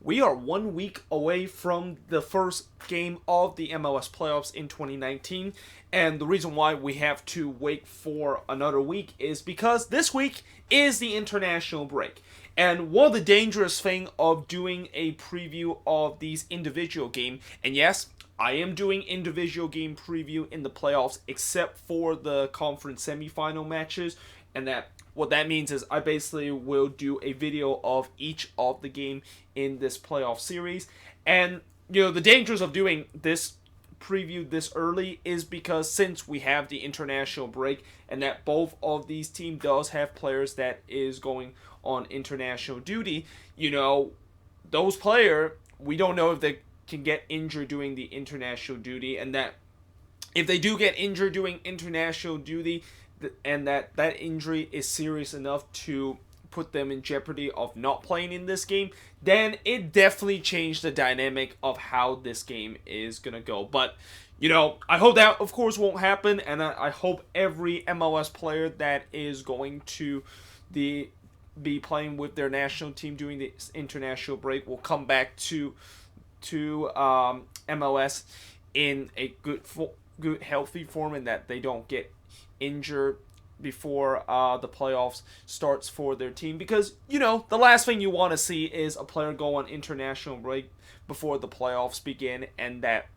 we are 1 week away from the first game of the MLS playoffs in 2019. And the reason why we have to wait for another week is because this week is the international break. And one of the dangerous thing of doing a preview of these individual games, and yes, I am doing individual game preview in the playoffs except for the conference semifinal matches, and that what that means is I basically will do a video of each of the game in this playoff series. And the dangers of doing this preview this early is because since we have the international break and that both of these teams does have players that is going on international duty, those players, we don't know if they can get injured doing the international duty, and that if they do get injured doing international duty and that injury is serious enough to put them in jeopardy of not playing in this game, then it definitely changed the dynamic of how this game is going to go. But, I hope that, of course, won't happen, and I hope every MLS player that is going to be playing with their national team during the international break will come back to MLS in a good healthy form, and that they don't get injured before the playoffs starts for their team, because the last thing you want to see is a player go on international break before the playoffs begin and that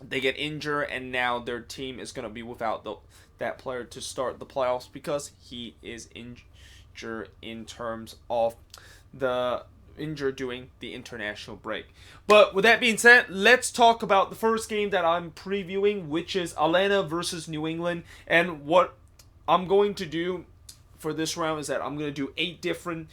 they get injured and now their team is going to be without that player to start the playoffs because he is injured in terms of the injured during the international break. But with that being said, let's talk about the first game that I'm previewing, which is Atlanta versus New England. And what I'm going to do for this round is that I'm going to do 8 different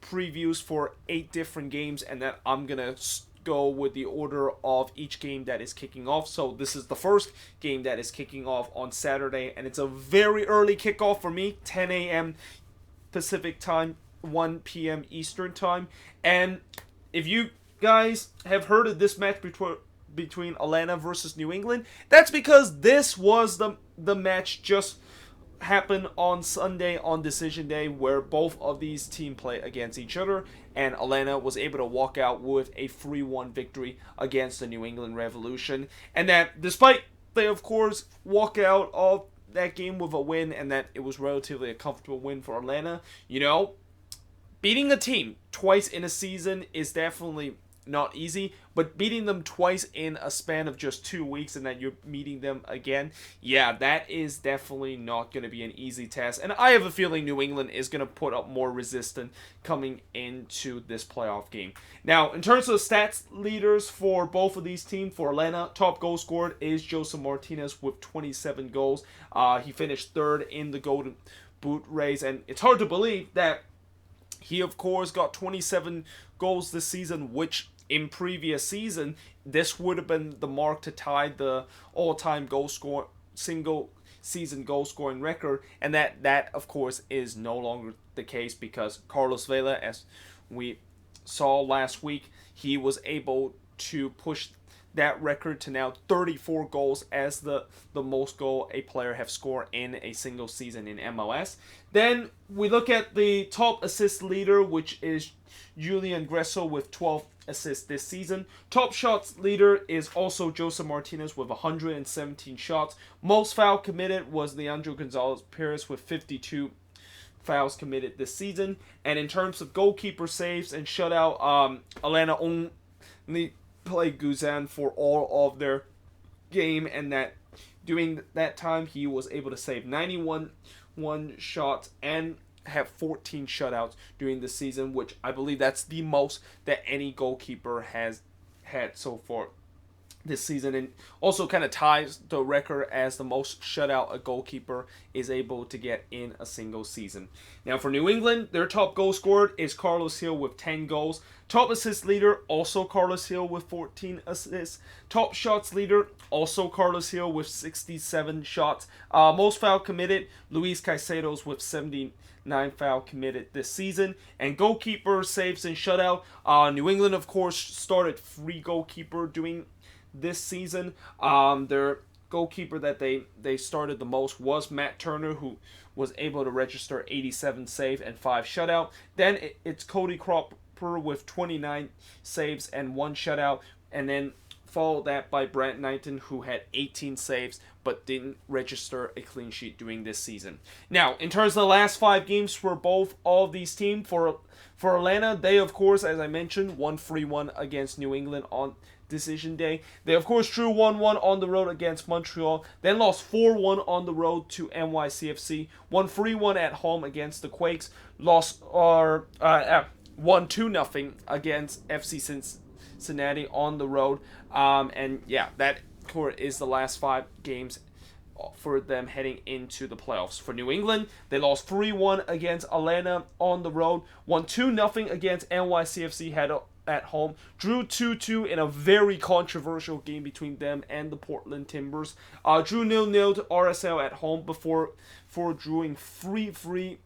previews for 8 different games, and that I'm going to go with the order of each game that is kicking off. So this is the first game that is kicking off on Saturday, and it's a very early kickoff for me, 10 a.m. Pacific time, 1 p.m. Eastern time. And if you guys have heard of this match between Atlanta versus New England, that's because this was the match just happened on Sunday on decision day, where both of these teams play against each other, and Atlanta was able to walk out with a 3-1 victory against the New England Revolution. And that despite they of course walk out of that game with a win, and that it was relatively a comfortable win for Atlanta, beating a team twice in a season is definitely not easy, but beating them twice in a span of just 2 weeks and then you're meeting them again, yeah, that is definitely not going to be an easy task. And I have a feeling New England is going to put up more resistance coming into this playoff game. Now, in terms of the stats leaders for both of these teams, for Atlanta, top goal scored is Joseph Martinez with 27 goals. He finished third in the Golden Boot race, and it's hard to believe that he, of course, got 27 goals this season, which in previous season, this would have been the mark to tie the all-time single season goal scoring record, and that of course is no longer the case because Carlos Vela, as we saw last week, he was able to push that record to now 34 goals as the most goal a player have scored in a single season in MLS. Then we look at the top assist leader, which is Julian Gresso with 12 assists this season. Top shots leader is also Joseph Martinez with 117 shots. Most foul committed was Leandro Gonzalez Perez with 52 fouls committed this season. And in terms of goalkeeper saves and shutout, Atlanta only played Guzan for all of their game, and that during that time he was able to save 91 shots and have 14 shutouts during the season, which I believe that's the most that any goalkeeper has had so far this season, and also kind of ties the record as the most shutout a goalkeeper is able to get in a single season. Now for New England, their top goal scored is Carlos Hill with 10 goals. Top assist leader, also Carlos Hill with 14 assists. Top shots leader, also Carlos Hill with 67 shots. Most foul committed, Luis Caicedo's with 79 foul committed this season. And goalkeeper saves and shutout, New England of course started free goalkeeper doing this season. Their goalkeeper that they started the most was Matt Turner, who was able to register 87 save and 5 shutout. Then it's Cody keeper with 29 saves and 1 shutout, and then followed that by Brent Knighton, who had 18 saves but didn't register a clean sheet during this season. Now, in terms of the last 5 games for both of these teams, for Atlanta, they, of course, as I mentioned, won 3-1 against New England on decision day. They, of course, drew 1-1 on the road against Montreal, then lost 4-1 on the road to NYCFC, won 3-1 at home against the Quakes, won 2-0 against FC Cincinnati on the road. And yeah, that is the last 5 games for them heading into the playoffs. For New England, they lost 3-1 against Atlanta on the road, won 2-0 against NYCFC at home, drew 2-2 in a very controversial game between them and the Portland Timbers, drew 0-0 to RSL at home before drawing 3-3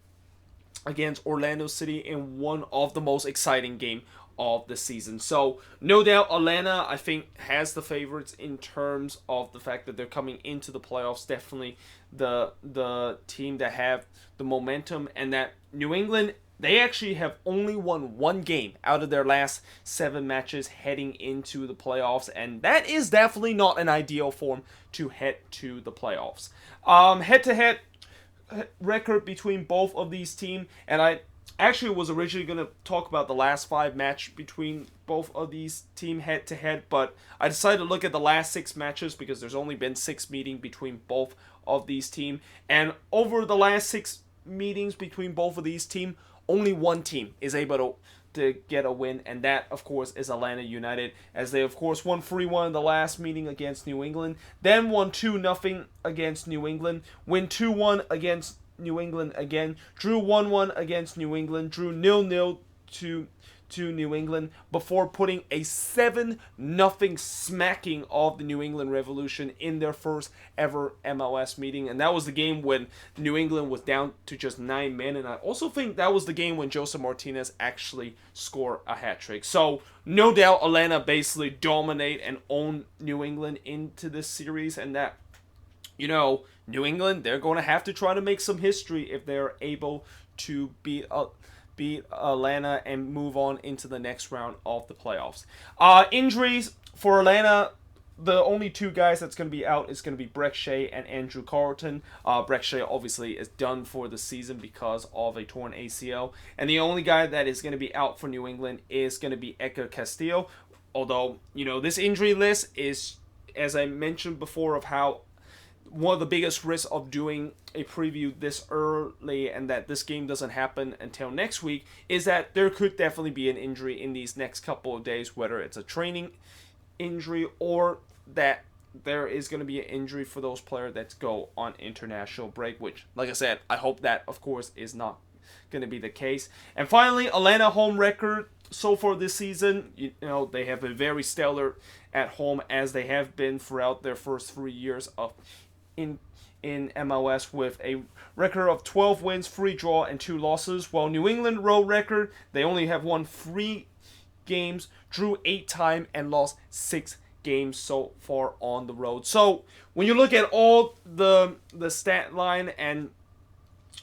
against Orlando City in one of the most exciting games of the season. So no doubt Atlanta, I think, has the favorites in terms of the fact that they're coming into the playoffs. Definitely the team that have the momentum, and that New England, they actually have only won 1 game out of their last 7 matches heading into the playoffs, and that is definitely not an ideal form to head to the playoffs. Head-to-head record between both of these teams, and I actually was originally going to talk about the last 5 match between both of these teams head-to-head, but I decided to look at the last 6 matches because there's only been 6 meetings between both of these teams, and over the last 6 meetings between both of these teams, only one team is able to get a win, and that, of course, is Atlanta United, as they, of course, won 3-1 in the last meeting against New England, then won 2-0 against New England, win 2-1 against New England again, drew 1-1 against New England, drew 0-0 to New England, before putting a 7-0 smacking of the New England Revolution in their first ever MLS meeting. And that was the game when New England was down to just 9 men, and I also think that was the game when Joseph Martinez actually scored a hat-trick. So no doubt Atlanta basically dominate and own New England into this series, and that, you know, New England, they're going to have to try to make some history if they're able to beat Atlanta and move on into the next round of the playoffs. Injuries for Atlanta, the only 2 guys that's going to be out is going to be Breck Shea and Andrew Carleton. Breck Shea obviously is done for the season because of a torn ACL. And the only guy that is going to be out for New England is going to be Edgar Castillo. Although, you know, this injury list is, as I mentioned before, of how one of the biggest risks of doing a preview this early and that this game doesn't happen until next week is that there could definitely be an injury in these next couple of days, whether it's a training injury or that there is going to be an injury for those players that go on international break, which, like I said, I hope that, of course, is not going to be the case. And finally, Atlanta home record so far this season, you know, they have been very stellar at home, as they have been throughout their first 3 years of in MLS, with a record of 12 wins, 3 draw, and 2 losses. While New England road record, they only have won 3 games, drew 8 times, and lost 6 games so far on the road. So when you look at all the stat line, and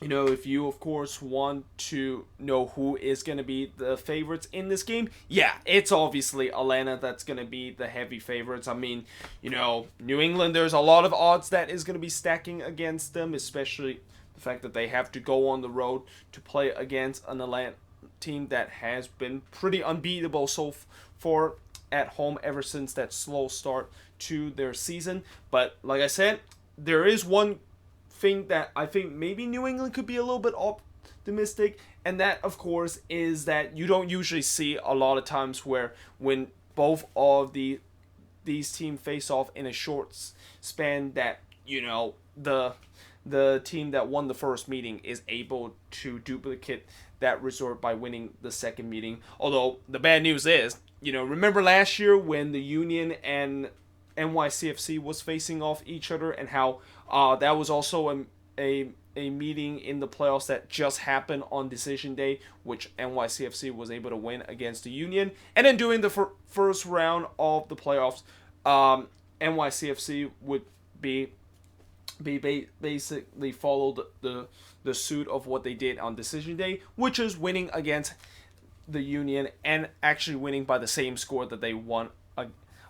you know, if you, of course, want to know who is going to be the favorites in this game, yeah, it's obviously Atlanta that's going to be the heavy favorites. I mean, you know, New England, there's a lot of odds that is going to be stacking against them, especially the fact that they have to go on the road to play against an Atlanta team that has been pretty unbeatable so far at home ever since that slow start to their season. But like I said, there is one thing that I think maybe New England could be a little bit optimistic, and that, of course, is that you don't usually see a lot of times where when both of these teams face off in a short span, that, you know, the team that won the first meeting is able to duplicate that result by winning the second meeting. Although the bad news is, you know, remember last year when the Union and NYCFC was facing off each other, and how that was also a meeting in the playoffs that just happened on decision day, which NYCFC was able to win against the Union. And then during the first round of the playoffs, NYCFC would be basically followed the suit of what they did on decision day, which is winning against the Union and actually winning by the same score that they won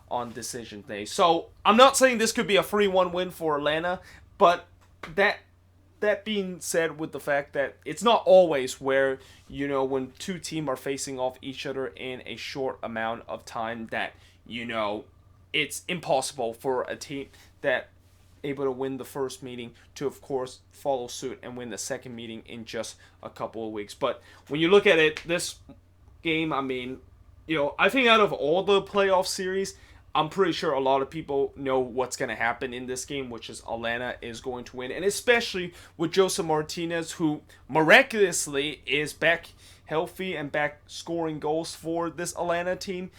on decision day. So I'm not saying this could be a 3-1 win for Atlanta, but that being said, with the fact that it's not always where, when two teams are facing off each other in a short amount of time, that, it's impossible for a team that able to win the first meeting to, of course, follow suit and win the second meeting in just a couple of weeks. But when you look at it, this game, I mean, I think out of all the playoff series, I'm pretty sure a lot of people know what's going to happen in this game, which is Atlanta is going to win. And especially with Josef Martinez, who miraculously is back healthy and back scoring goals for this Atlanta team.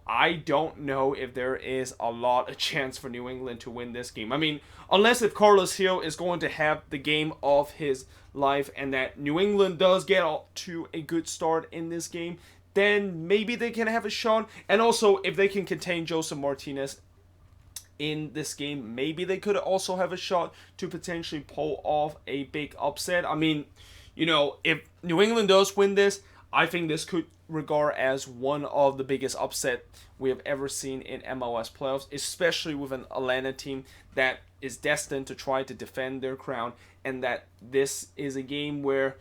I don't know if there is a lot of chance for New England to win this game. I mean, unless if Carlos Hill is going to have the game of his life and that New England does get to a good start in this game, then maybe they can have a shot. And also, if they can contain Josef Martinez in this game, maybe they could also have a shot to potentially pull off a big upset. I mean, if New England does win this, I think this could regard as one of the biggest upset we have ever seen in MLS playoffs, especially with an Atlanta team that is destined to try to defend their crown, and that this is a game where,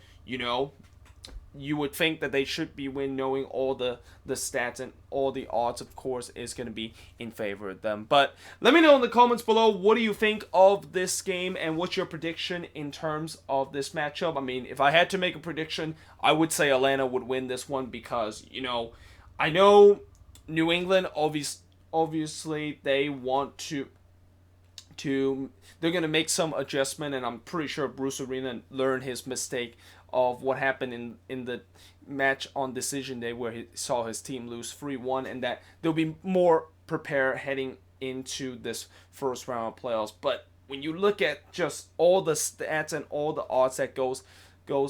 you would think that they should be win, knowing all the stats and all the odds, of course, is going to be in favor of them. But let me know in the comments below, what do you think of this game and what's your prediction in terms of this matchup? I mean, if I had to make a prediction, I would say Atlanta would win this one because, I know New England, obviously they want to they're going to make some adjustment, and I'm pretty sure Bruce Arena learned his mistake of what happened in the match on decision day where he saw his team lose 3-1, and that they'll be more prepared heading into this first round of playoffs. But when you look at just all the stats and all the odds that goes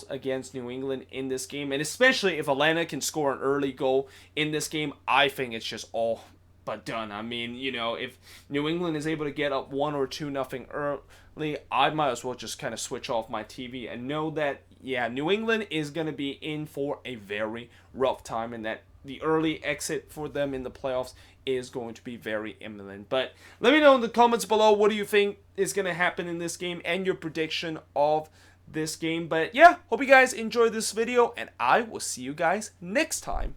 against New England in this game, and especially if Atlanta can score an early goal in this game, I think it's just all but done. I mean, if New England is able to get up 1 or 2-0 early, I might as well just kind of switch off my TV and know that, yeah, New England is going to be in for a very rough time, and that the early exit for them in the playoffs is going to be very imminent. But let me know in the comments below, what do you think is going to happen in this game and your prediction of this game. But yeah, hope you guys enjoyed this video, and I will see you guys next time.